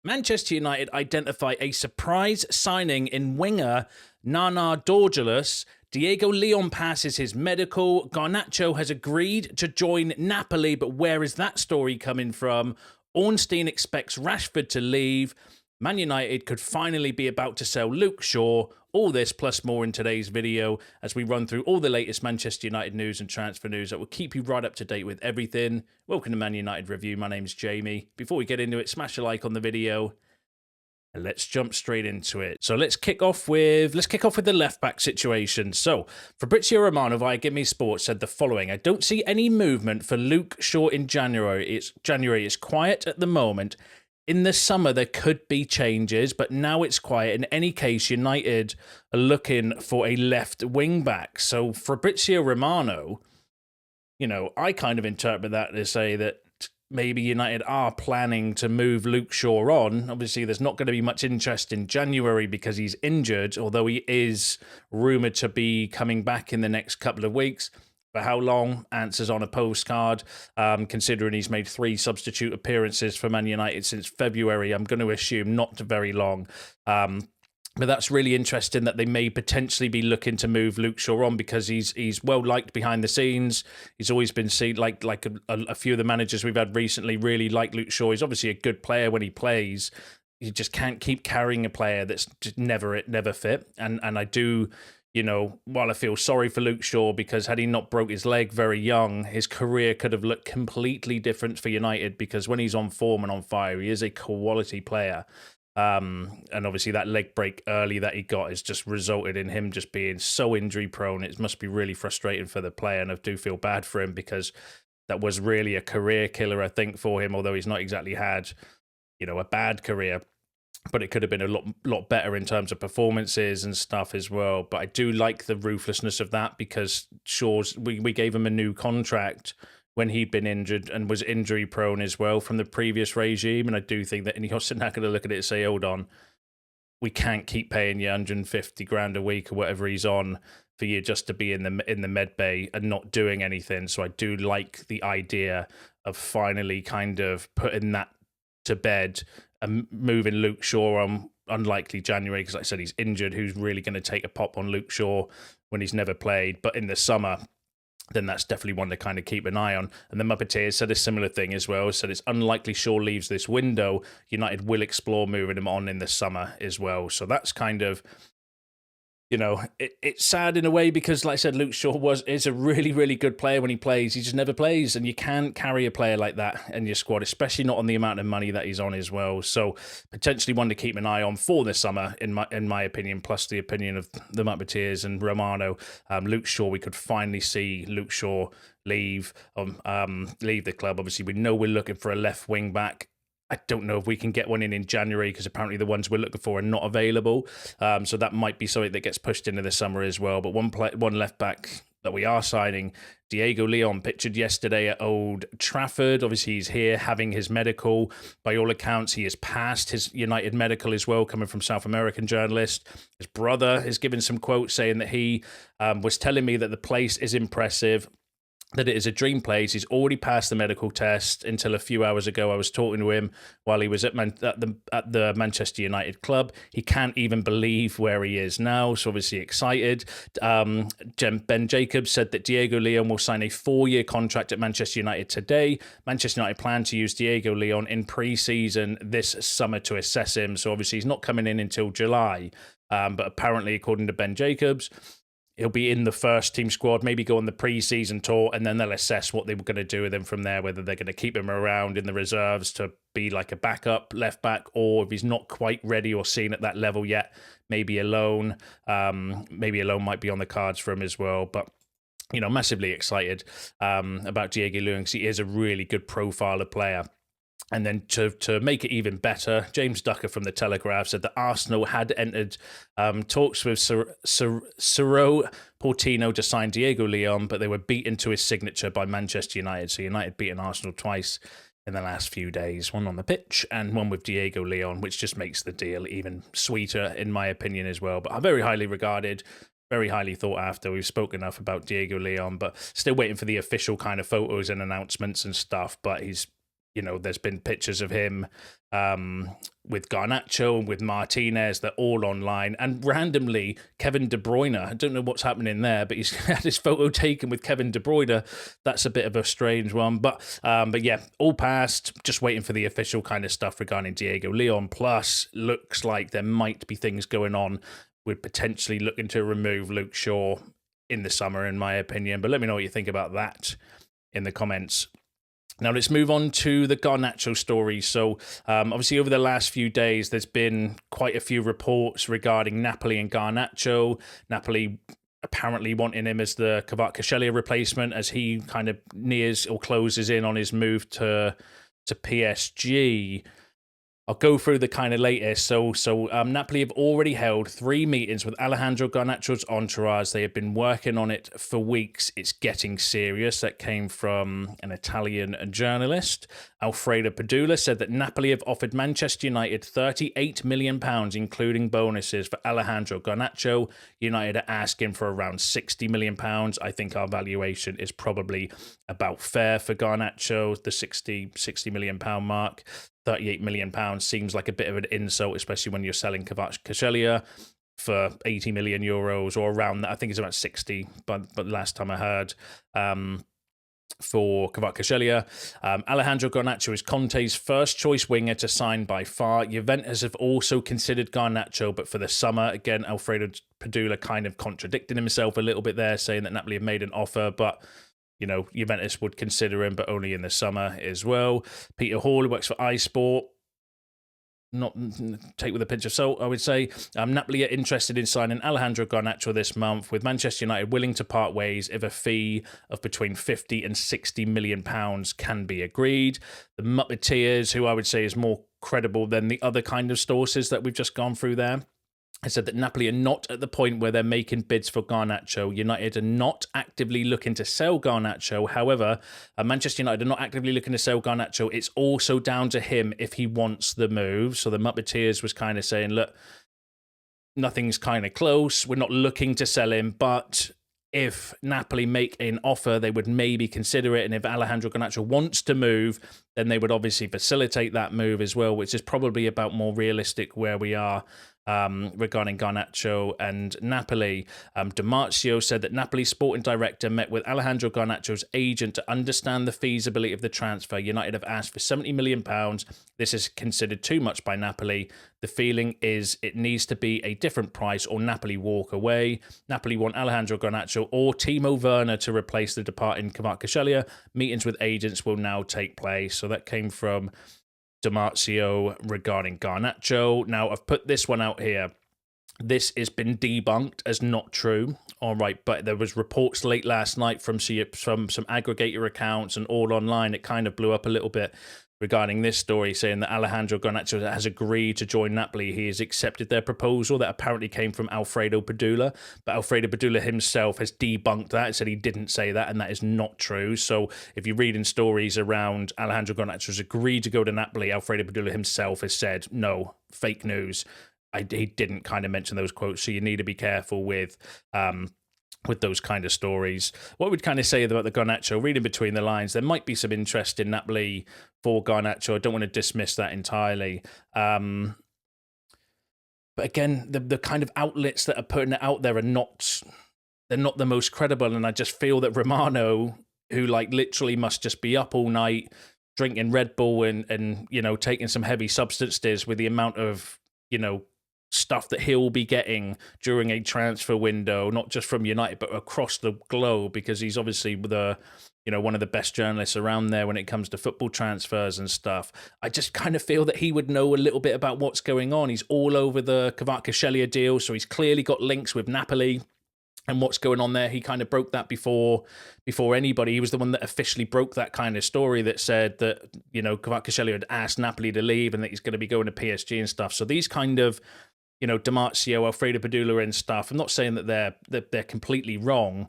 Manchester United identify a surprise signing in winger Nana Dorgeles. Diego León passes his medical. Garnacho has agreed to join Napoli, but where is that story coming from? Ornstein expects Rashford to leave. Man United could finally be about to sell Luke Shaw. All this plus more in today's video as we run through all the latest Manchester United news and transfer news that will keep you right up to date with everything. Welcome to Man United Review. My name's Jamie. Before we get into it, smash a like on the video. And let's jump straight into it. So let's kick off with the left back situation. So Fabrizio Romano via Give Me Sports said the following: I don't see any movement for Luke Shaw in January. It's quiet at the moment. In the summer, there could be changes, but now it's quiet. In any case, United are looking for a left wing back. So Fabrizio Romano, I kind of interpret that to say that maybe United are planning to move Luke Shaw on. Obviously, there's not going to be much interest in January because he's injured, although he is rumoured to be coming back in the next couple of weeks. For how long? Answers on a postcard. Considering he's made 3 substitute appearances for Man United since February, I'm going to assume not very long. But that's really interesting that they may potentially be looking to move Luke Shaw on because he's well liked behind the scenes. He's always been seen like a few of the managers we've had recently really like Luke Shaw. He's obviously a good player when he plays. You just can't keep carrying a player that's just never fit. And I do. While I feel sorry for Luke Shaw because had he not broke his leg very young, his career could have looked completely different for United because when he's on form and on fire, he is a quality player. And obviously that leg break early that he got has just resulted in him just being so injury prone. It must be really frustrating for the player, and I do feel bad for him because that was really a career killer, I think, for him, although he's not exactly had, a bad career. But it could have been a lot better in terms of performances and stuff as well. But I do like the ruthlessness of that because we gave him a new contract when he'd been injured and was injury prone as well from the previous regime. And I do think that Ineos are not going to look at it and say, hold on, we can't keep paying you 150 grand a week or whatever he's on for you just to be in the med bay and not doing anything. So I do like the idea of finally kind of putting that to bed and moving Luke Shaw on unlikely January, because like I said, he's injured. Who's really going to take a pop on Luke Shaw when he's never played? But in the summer, then that's definitely one to kind of keep an eye on. And the Muppeteers said a similar thing as well. Said it's unlikely Shaw leaves this window. United will explore moving him on in the summer as well. So that's kind of, it's sad in a way because, like I said, Luke Shaw is a really, really good player when he plays. He just never plays, and you can't carry a player like that in your squad, especially not on the amount of money that he's on as well. So potentially one to keep an eye on for this summer, in my opinion, plus the opinion of the Muppeteers and Romano. Luke Shaw, we could finally see Luke Shaw leave the club. Obviously, we know we're looking for a left wing back. I don't know if we can get one in January because apparently the ones we're looking for are not available. So that might be something that gets pushed into the summer as well. But one left back that we are signing, Diego León, pictured yesterday at Old Trafford. Obviously, he's here having his medical. By all accounts, he has passed his United medical as well, coming from South American journalist. His brother has given some quotes saying that he was telling me that the place is impressive, that it is a dream place. He's already passed the medical test. Until a few hours ago, I was talking to him while he was at the Manchester United club. He can't even believe where he is now, so obviously excited. Ben Jacobs said that Diego León will sign a 4-year contract at Manchester United today. Manchester United plan to use Diego León in pre-season this summer to assess him, so obviously he's not coming in until July. But apparently, according to Ben Jacobs, he'll be in the first team squad, maybe go on the pre-season tour, and then they'll assess what they were going to do with him from there, whether they're going to keep him around in the reserves to be like a backup left back, or if he's not quite ready or seen at that level yet, maybe a loan. Maybe a loan might be on the cards for him as well. But massively excited about Diego León because he is a really good profile of player. And then to make it even better, James Ducker from The Telegraph said that Arsenal had entered talks with Ciro Portino to sign Diego León, but they were beaten to his signature by Manchester United. So United beaten Arsenal twice in the last few days, one on the pitch and one with Diego León, which just makes the deal even sweeter, in my opinion, as well. But very highly regarded, very highly thought after. We've spoken enough about Diego León, but still waiting for the official kind of photos and announcements and stuff. But he's there's been pictures of him with Garnacho and with Martinez. They're all online. And randomly, Kevin De Bruyne, I don't know what's happening there, but he's had his photo taken with Kevin De Bruyne. That's a bit of a strange one. But yeah, all passed. Just waiting for the official kind of stuff regarding Diego León. Plus, looks like there might be things going on with potentially looking to remove Luke Shaw in the summer, in my opinion. But let me know what you think about that in the comments. Now let's move on to the Garnacho story. So obviously over the last few days, there's been quite a few reports regarding Napoli and Garnacho. Napoli apparently wanting him as the Kvaratskhelia replacement as he kind of nears or closes in on his move to PSG. I'll go through the kind of latest. So Napoli have already held 3 meetings with Alejandro Garnacho's entourage. They have been working on it for weeks. It's getting serious. That came from an Italian journalist. Alfredo Padula said that Napoli have offered Manchester United £38 million, including bonuses, for Alejandro Garnacho. United are asking for around £60 million. I think our valuation is probably about fair for Garnacho, the £60 million mark. £38 million seems like a bit of an insult, especially when you're selling Kvaratskhelia for €80 million or around that. I think it's about 60, but last time I heard, for Kvaratskhelia. Alejandro Garnacho is Conte's first choice winger to sign by far. Juventus have also considered Garnacho, but for the summer. Again, Alfredo Padula kind of contradicting himself a little bit there, saying that Napoli have made an offer, but Juventus would consider him, but only in the summer as well. Peter Hall, who works for iSport, not take with a pinch of salt, I would say. Napoli are interested in signing Alejandro Garnacho this month, with Manchester United willing to part ways if a fee of between 50 and 60 million pounds can be agreed. The Muppeteers, who I would say is more credible than the other kind of sources that we've just gone through there, I said that Napoli are not at the point where they're making bids for Garnacho. United are not actively looking to sell Garnacho. However, Manchester United are not actively looking to sell Garnacho. It's also down to him if he wants the move. So the Muppeteers was kind of saying, look, nothing's kind of close. We're not looking to sell him, but if Napoli make an offer, they would maybe consider it. And if Alejandro Garnacho wants to move, then they would obviously facilitate that move as well, which is probably about more realistic where we are regarding Garnacho and Napoli. Di said that Napoli's sporting director met with Alejandro Garnacho's agent to understand the feasibility of the transfer. United have asked for £70 million. This is considered too much by Napoli. The feeling is it needs to be a different price or Napoli walk away. Napoli want Alejandro Garnacho or Timo Werner to replace the departing Kvaratskhelia. Meetings with agents will now take place. So that came from Di regarding Garnacho. Now, I've put this one out here. This has been debunked as not true. All right, but there was reports late last night from some aggregator accounts and all online. It kind of blew up a little bit regarding this story, saying that Alejandro Garnacho has agreed to join Napoli. He has accepted their proposal that apparently came from Alfredo Padula, but Alfredo Padula himself has debunked that and said he didn't say that, and that is not true. So if you're reading stories around Alejandro Garnacho's agreed to go to Napoli, Alfredo Padula himself has said, no, fake news. He didn't kind of mention those quotes, so you need to be careful with those kind of stories. What we'd kind of say about the Garnacho, reading between the lines, there might be some interest in Napoli for Garnacho. I don't want to dismiss that entirely. But again, the kind of outlets that are putting it out there they're not the most credible. And I just feel that Romano, who literally must just be up all night drinking Red Bull and taking some heavy substances with the amount of, stuff that he'll be getting during a transfer window, not just from United, but across the globe, because he's obviously one of the best journalists around there when it comes to football transfers and stuff. I just kind of feel that he would know a little bit about what's going on. He's all over the Kvaratskhelia deal, so he's clearly got links with Napoli and what's going on there. He kind of broke that before anybody. He was the one that officially broke that kind of story that said that, Kvaratskhelia had asked Napoli to leave and that he's going to be going to PSG and stuff. So these kind of, Di Alfredo Padula and stuff, I'm not saying that they're completely wrong,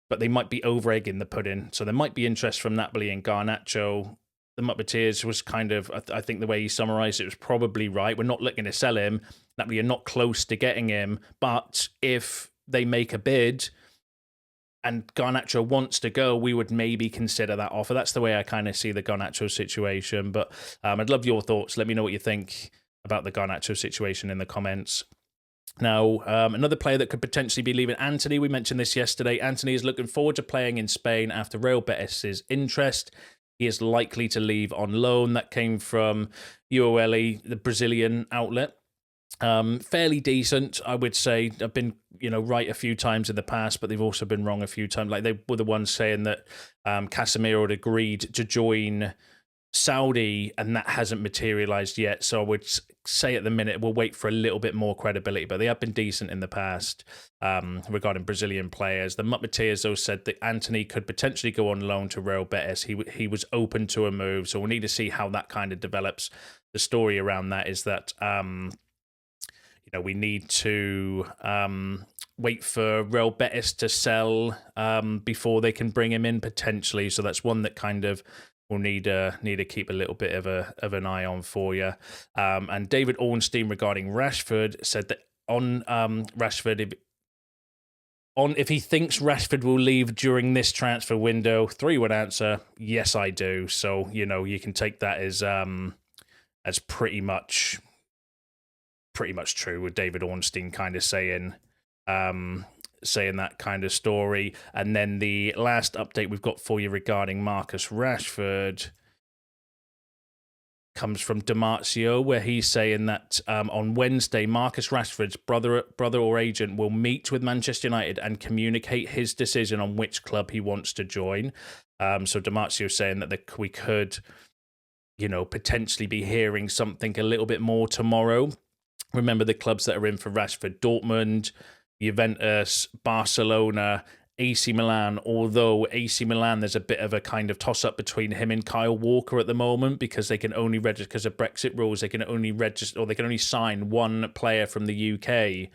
but they might be over-egging the pudding. So there might be interest from Napoli and Garnacho. The Muppeteers was kind of, I think the way he summarised it was probably right. We're not looking to sell him. Napoli are not close to getting him. But if they make a bid and Garnacho wants to go, we would maybe consider that offer. That's the way I kind of see the Garnacho situation. But I'd love your thoughts. Let me know what you think about the Garnacho situation in the comments. Now, another player that could potentially be leaving, Antony. We mentioned this yesterday. Antony is looking forward to playing in Spain after Real Betis' interest. He is likely to leave on loan. That came from UOL, the Brazilian outlet. Fairly decent, I would say. I've been, right a few times in the past, but they've also been wrong a few times. Like, they were the ones saying that Casemiro had agreed to join Saudi, and that hasn't materialized yet. So I would say at the minute we'll wait for a little bit more credibility, but they have been decent in the past regarding Brazilian players. The Muppetiers, though, said that Antony could potentially go on loan to Real Betis. He was open to a move, so we'll need to see how that kind of develops. The story around that is that we need to wait for Real Betis to sell before they can bring him in potentially. So that's one that kind of we'll need to keep a little bit of an eye on for you. And David Ornstein regarding Rashford said that on Rashford, if he thinks Rashford will leave during this transfer window, 3-1 answer, yes, I do. So you can take that as pretty much true, with David Ornstein kind of saying that kind of story. And then the last update we've got for you regarding Marcus Rashford comes from Damarcio, where he's saying that on Wednesday, Marcus Rashford's brother or agent will meet with Manchester United and communicate his decision on which club he wants to join. So Damarcio saying that we could, potentially be hearing something a little bit more tomorrow. Remember the clubs that are in for Rashford: Dortmund, Juventus, Barcelona, AC Milan, although AC Milan, there's a bit of a kind of toss-up between him and Kyle Walker at the moment, because they can only register, because of Brexit rules, they can only register, or they can only sign one player from the UK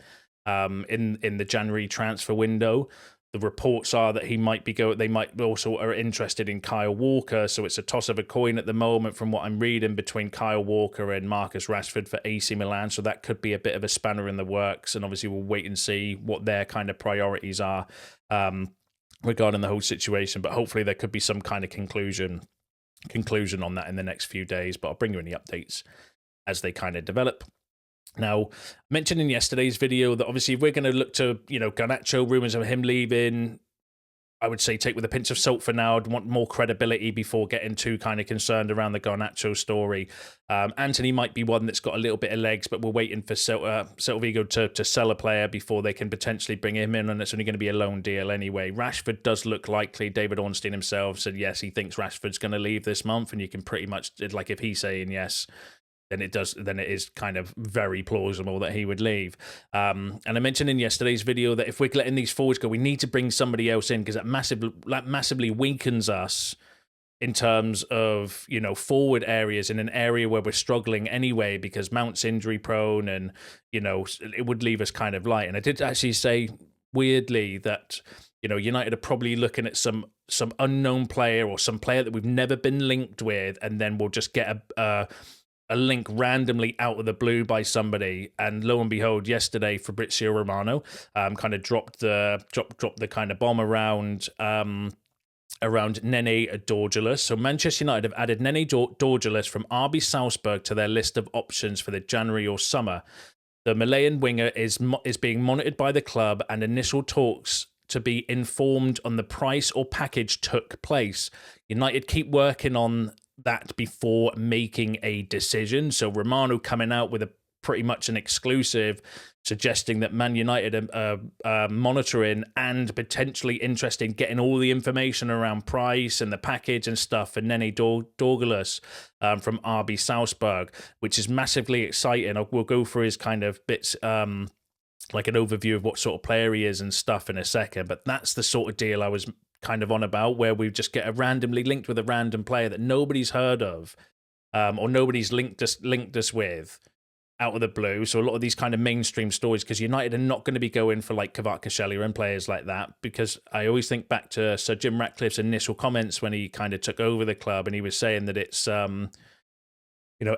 in the January transfer window. The reports are that they might also are interested in Kyle Walker, so it's a toss of a coin at the moment from what I'm reading between Kyle Walker and Marcus Rashford for AC Milan, so that could be a bit of a spanner in the works, and obviously we'll wait and see what their kind of priorities are regarding the whole situation, but hopefully there could be some kind of conclusion on that in the next few days, but I'll bring you any updates as they kind of develop. Now, I mentioned in yesterday's video that obviously if we're going to look to, Garnacho, rumours of him leaving, I would say take with a pinch of salt for now. I'd want more credibility before getting too kind of concerned around the Garnacho story. Antony might be one that's got a little bit of legs, but we're waiting for Celta Vigo to sell a player before they can potentially bring him in, and it's only going to be a loan deal anyway. Rashford does look likely. David Ornstein himself said, yes, he thinks Rashford's going to leave this month, and you can pretty much, like, if he's saying yes, then it is kind of very plausible that he would leave. And I mentioned in yesterday's video that if we're letting these forwards go, we need to bring somebody else in, because that massively weakens us in terms of, forward areas, in an area where we're struggling anyway, because Mount's injury prone, and, it would leave us kind of light. And I did actually say, weirdly, that, United are probably looking at some unknown player or some player that we've never been linked with, and then we'll just get a link randomly out of the blue by somebody. And lo and behold, yesterday Fabrizio Romano kind of dropped the kind of bomb around Nana Dorgeles. So Manchester United have added Nana Dorgeles from RB Salzburg to their list of options for the January or summer. The Malayan winger is being monitored by the club, and initial talks to be informed on the price or package took place. United keep working on that before making a decision. So Romano coming out with pretty much an exclusive, suggesting that Man United are monitoring and potentially interested in getting all the information around price and the package and stuff for Nana Dorgeles from RB Salzburg, which is massively exciting. We'll go through his kind of bits, like an overview of what sort of player he is and stuff in a second, but that's the sort of deal I was kind of on about, where we just get randomly linked with a random player that nobody's heard of, or nobody's linked us with, out of the blue. So a lot of these kind of mainstream stories, because United are not going to be going for like Kvaratskhelia and players like that, because I always think back to Sir Jim Ratcliffe's initial comments when he kind of took over the club, and he was saying that it's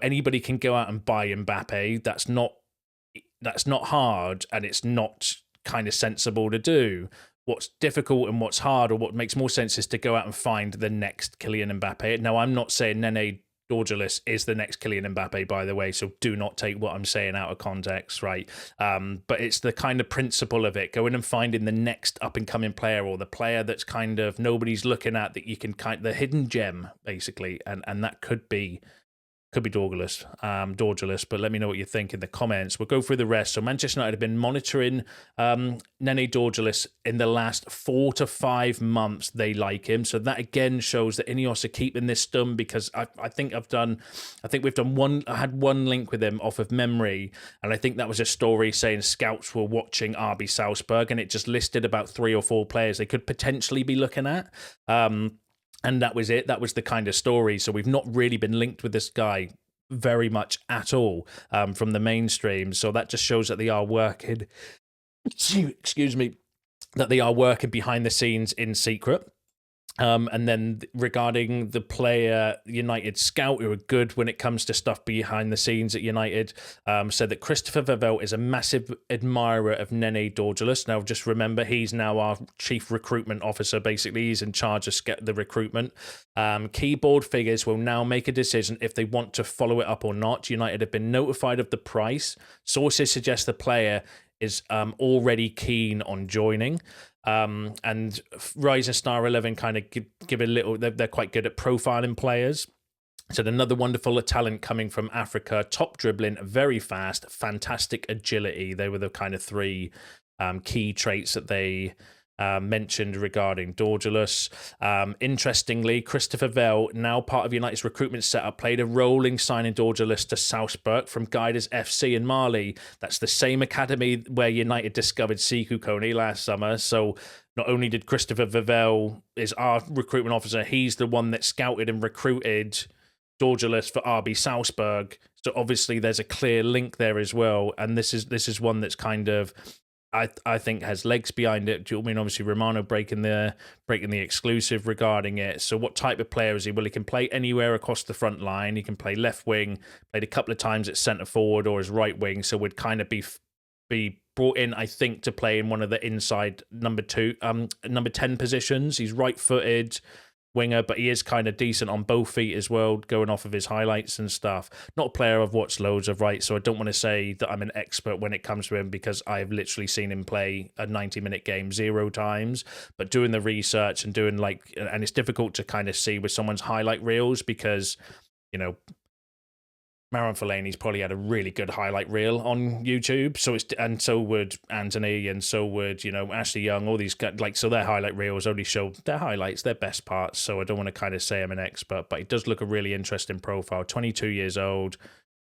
anybody can go out and buy Mbappe. That's not hard, and it's not kind of sensible to do. what's difficult and what's hard, or what makes more sense, is to go out and find the next Kylian Mbappe. Now, I'm not saying Nana Dorgeles is the next Kylian Mbappe, by the way, so do not take what I'm saying out of context, right? But it's the kind of principle of it, going and finding the next up-and-coming player, or the player that's kind of nobody's looking at, that you can the hidden gem, basically, and that could be Dorgeles, but let me know what you think in the comments. We'll go through the rest. So Manchester United have been monitoring Nana Dorgeles in the last 4 to 5 months. They like him, so that again shows that Ineos are keeping this stum, because I think we've done one. I had one link with him off of memory, and I think that was a story saying scouts were watching RB Salzburg, and it just listed about 3 or 4 players they could potentially be looking at. And that was it. That was the kind of story. So we've not really been linked with this guy very much at all from the mainstream. So that just shows that they are working, excuse me, that they are working behind the scenes in secret. And then regarding the player United scout, who are good when it comes to stuff behind the scenes at United, said that Christopher Vavell is a massive admirer of Nana Dorgeles. Now, just remember, he's now our chief recruitment officer. Basically, he's in charge of the recruitment. Keyboard figures will now make a decision if they want to follow it up or not. United have been notified of the price. Sources suggest the player is already keen on joining. And Rise Star 11 kind of give a little, they're quite good at profiling players. So another wonderful talent coming from Africa, top dribbling, very fast, fantastic agility. They were the kind of 3 key traits that they mentioned regarding Dorgeles. Interestingly, Christopher Vell, now part of United's recruitment setup, played a role in signing Dorgeles to Salzburg from Guiders FC in Mali. That's the same academy where United discovered Sekou Kone last summer. So not only did Christopher Vavell is our recruitment officer, he's the one that scouted and recruited Dorgeles for RB Salzburg. So obviously there's a clear link there as well. And this is one that's kind of, I think, has legs behind it. I mean, obviously Romano breaking the exclusive regarding it. So what type of player is he? Well, he can play anywhere across the front line. He can play left wing, played a couple of times at centre forward or as right wing. So would kind of be brought in, I think, to play in one of the inside number 10 positions. He's right-footed winger, but he is kind of decent on both feet as well, going off of his highlights and stuff. Not a player I've watched loads of, right? So I don't want to say that I'm an expert when it comes to him, because I've literally seen him play a 90-minute game 0 times. But doing the research and doing and it's difficult to kind of see with someone's highlight reels, because, you know, Marouane Fellaini's probably had a really good highlight reel on YouTube. And so would Antony, and so would, Ashley Young, all these guys. So their highlight reels only show their highlights, their best parts. So I don't want to kind of say I'm an expert, but it does look a really interesting profile. 22 years old,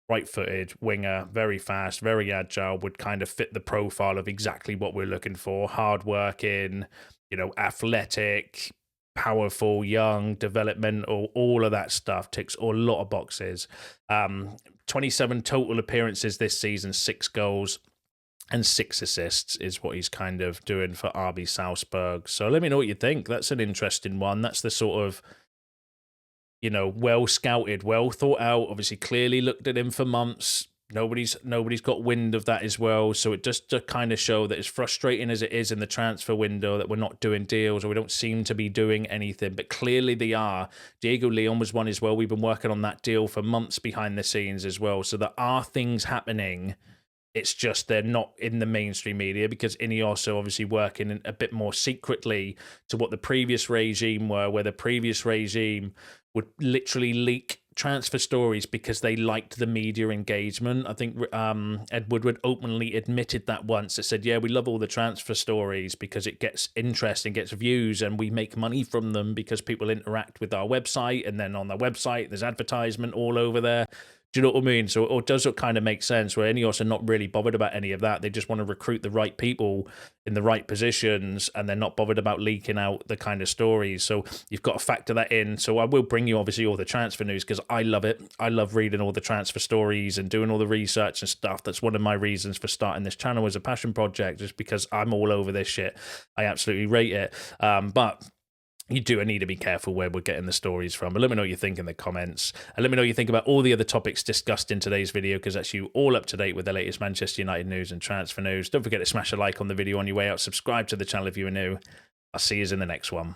right-footed, winger, very fast, very agile, would kind of fit the profile of exactly what we're looking for. Hard-working, athletic, powerful, young, developmental, all of that stuff ticks a lot of boxes. 27 total appearances this season, 6 goals and 6 assists is what he's kind of doing for RB Salzburg. So let me know what you think. That's an interesting one. That's the sort of, well scouted, well thought out, obviously clearly looked at him for months. Nobody's got wind of that as well. So it just to kind of show that, as frustrating as it is in the transfer window that we're not doing deals, or we don't seem to be doing anything, but clearly they are. Diego León was one as well. We've been working on that deal for months behind the scenes as well. So there are things happening. It's just they're not in the mainstream media, because Ineos are obviously working a bit more secretly to what the previous regime were, where the previous regime would literally leak transfer stories because they liked the media engagement. I think Ed Woodward openly admitted that once. It said, yeah, we love all the transfer stories because it gets interest and gets views, and we make money from them because people interact with our website, and then on their website there's advertisement all over there. Do you know what I mean? So it does kind of make sense, where Ineos are not really bothered about any of that. They just want to recruit the right people in the right positions, and they're not bothered about leaking out the kind of stories. So you've got to factor that in. So I will bring you obviously all the transfer news, because I love it. I love reading all the transfer stories and doing all the research and stuff. That's one of my reasons for starting this channel as a passion project, just because I'm all over this shit. I absolutely rate it. But you do need to be careful where we're getting the stories from. But let me know what you think in the comments. And let me know what you think about all the other topics discussed in today's video, because that's you all up to date with the latest Manchester United news and transfer news. Don't forget to smash a like on the video on your way out. Subscribe to the channel if you are new. I'll see you in the next one.